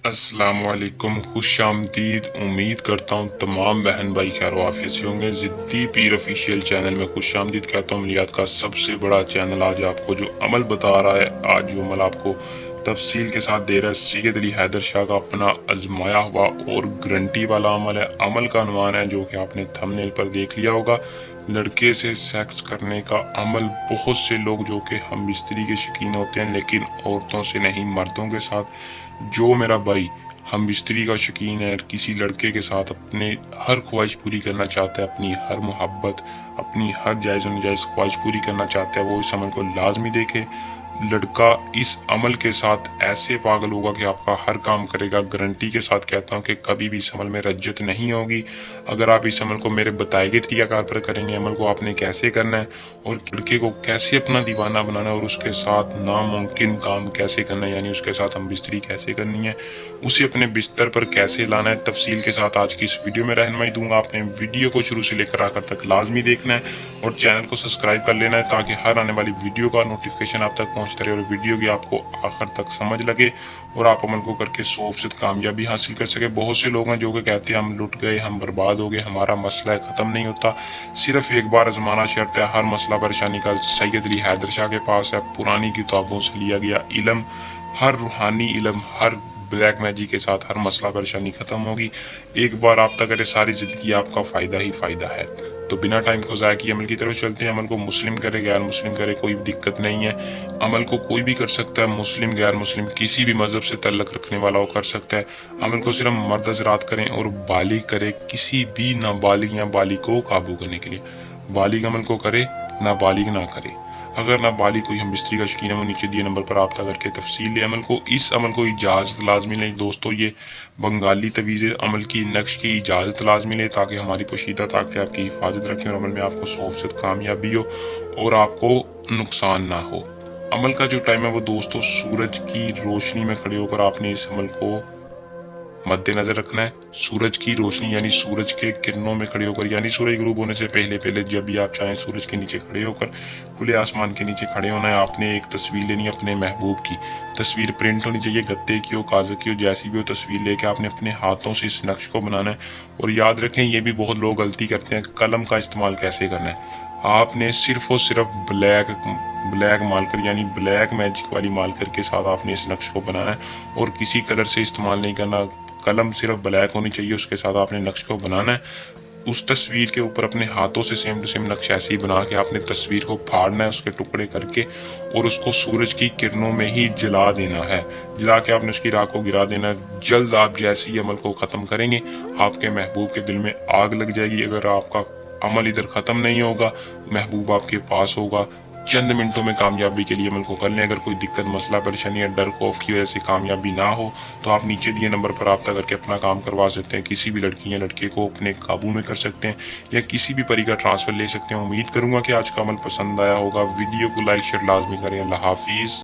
السلام علیکم، خوش آمدید۔ امید کرتا ہوں تمام بہن بھائی خیر و عافیت سے ہوں گے۔ ضدی پیر آفیشیل چینل میں خوش آمدید کہتا ہوں۔ عملیات کا سب سے بڑا چینل آج آپ کو جو عمل بتا رہا ہے، آج جو عمل آپ کو تفصیل کے ساتھ دے رہا ہے، سید علی حیدر شاہ کا اپنا آزمایا ہوا اور گارنٹی والا عمل ہے۔ عمل کا عنوان ہے جو کہ آپ نے تھمبنیل پر دیکھ لیا ہوگا، لڑکے سے سیکس کرنے کا عمل۔ بہت سے لوگ جو کہ ہم بستری کے شوقین ہوتے ہیں لیکن عورتوں سے نہیں، مردوں کے ساتھ۔ جو میرا بھائی ہم بستری کا شوقین ہے، کسی لڑکے کے ساتھ اپنے ہر خواہش پوری کرنا چاہتا ہے، اپنی ہر محبت، اپنی ہر جائز و ناجائز خواہش پوری کرنا چاہتا ہے، وہ اس عمل کو لازمی دیکھے۔ لڑکا اس عمل کے ساتھ ایسے پاگل ہوگا کہ آپ کا ہر کام کرے گا۔ گارنٹی کے ساتھ کہتا ہوں کہ کبھی بھی اس عمل میں رجت نہیں ہوگی۔ اگر آپ اس عمل کو میرے بتائے گئے طریقہ کار پر کریں گے، عمل کو آپ نے کیسے کرنا ہے اور لڑکے کو کیسے اپنا دیوانہ بنانا ہے اور اس کے ساتھ ناممکن کام کیسے کرنا ہے، یعنی اس کے ساتھ ہم بستری کیسے کرنی ہے، اسے اپنے بستر پر کیسے لانا ہے، تفصیل کے ساتھ آج کی اس ویڈیو میں رہنمائی دوں گا۔ آپ نے ویڈیو کو شروع سے لے کر آخر تک لازمی دیکھنا ہے اور چینل کو سبسکرائب کر لینا ہے تاکہ ہر آنے والی ویڈیو کا نوٹیفیکیشن آپ تک پہنچتا رہے اور ویڈیو کی آپ کو آخر تک سمجھ لگے اور آپ عمل کو کر کے 100% کامیابی حاصل کر سکے۔ بہت سے لوگ ہیں جو کہ کہتے ہیں ہم لٹ گئے، ہم برباد ہو گئے، ہمارا مسئلہ ختم نہیں ہوتا، صرف ایک بار آزمانا شرط ہے۔ ہر مسئلہ پریشانی کا سید علی حیدر شاہ کے پاس ہے۔ پرانی کتابوں سے لیا گیا علم، ہر روحانی علم، ہر بلیک میجک کے ساتھ ہر مسئلہ پریشانی ختم ہوگی۔ ایک بار رابطہ کرے، ساری زندگی آپ کا فائدہ ہی فائدہ ہے۔ تو بنا ٹائم کو ضائع کیے عمل کی طرف چلتے ہیں۔ عمل کو مسلم کرے، غیر مسلم کرے، کوئی دقت نہیں ہے۔ عمل کو کوئی بھی کر سکتا ہے، مسلم غیر مسلم کسی بھی مذہب سے تعلق رکھنے والا وہ کر سکتا ہے۔ عمل کو صرف مرد حضرات کریں اور بالغ کرے، کسی بھی نابالغ یا بالغ کو قابو کرنے کے لیے۔ بالغ عمل کو کرے، نابالغ نہ کرے۔ اگر نابالغ کوئی ہم بستری کا شوقین ہے، وہ نیچے دیے نمبر پر رابطہ کر کے تفصیل لے۔ اس عمل کو اجازت لازمی لیں دوستو، یہ بنگالی تویز عمل کی نقش کی اجازت لازمی لیں تاکہ ہماری پوشیدہ طاقتیں آپ کی حفاظت رکھیں اور عمل میں آپ کو 100% کامیابی ہو اور آپ کو نقصان نہ ہو۔ عمل کا جو ٹائم ہے وہ دوستو سورج کی روشنی میں کھڑے ہو کر آپ نے اس عمل کو مد نظر رکھنا ہے۔ سورج کی روشنی یعنی سورج کے کرنوں میں کھڑے ہو کر، یعنی سورج غروب ہونے سے پہلے جب بھی آپ چاہیں سورج کے نیچے کھڑے ہو کر کھلے آسمان کے نیچے کھڑے ہونا ہے۔ آپ نے ایک تصویر لینی ہے اپنے محبوب کی، تصویر پرنٹ ہونی چاہیے، گتے کی ہو، کاغذ کی ہو، جیسی بھی ہو، تصویر لے کے آپ نے اپنے ہاتھوں سے اس نقش کو بنانا ہے۔ اور یاد رکھیں، یہ بھی بہت لوگ غلطی کرتے ہیں، قلم کا استعمال کیسے کرنا ہے۔ آپ نے صرف اور صرف بلیک مارکر یعنی بلیک میجک والی مارکر کے ساتھ آپ نے اس نقش کو بنانا ہے اور کسی کلر سے استعمال نہیں کرنا۔ قلم صرف بلیک ہونی چاہیے، اس کے ساتھ آپ نے نقش کو بنانا ہے۔ اس تصویر کے اوپر اپنے ہاتھوں سے سیم ٹو سیم نقش ایسے ہی بنا کے آپ نے تصویر کو پھاڑنا ہے، اس کے ٹکڑے کر کے، اور اس کو سورج کی کرنوں میں ہی جلا دینا ہے۔ جلا کے آپ نے اس کی راکھ کو گرا دینا ہے۔ جلد آپ جیسے ہی عمل کو ختم کریں گے، آپ کے محبوب کے دل میں آگ لگ جائے گی۔ اگر آپ کا عمل ادھر ختم نہیں ہوگا، محبوب آپ کے پاس ہوگا۔ چند منٹوں میں کامیابی کے لیے عمل کو کر لیں۔ اگر کوئی دقت، مسئلہ، پریشانی یا ڈر، خوف کی وجہ سے کامیابی نہ ہو تو آپ نیچے دیے نمبر پر رابطہ کر کے اپنا کام کروا سکتے ہیں۔ کسی بھی لڑکی یا لڑکے کو اپنے قابو میں کر سکتے ہیں یا کسی بھی پری کا ٹرانسفر لے سکتے ہیں۔ امید کروں گا کہ آج کا عمل پسند آیا ہوگا۔ ویڈیو کو لائک شیئر لازمی کریں۔ اللہ حافظ۔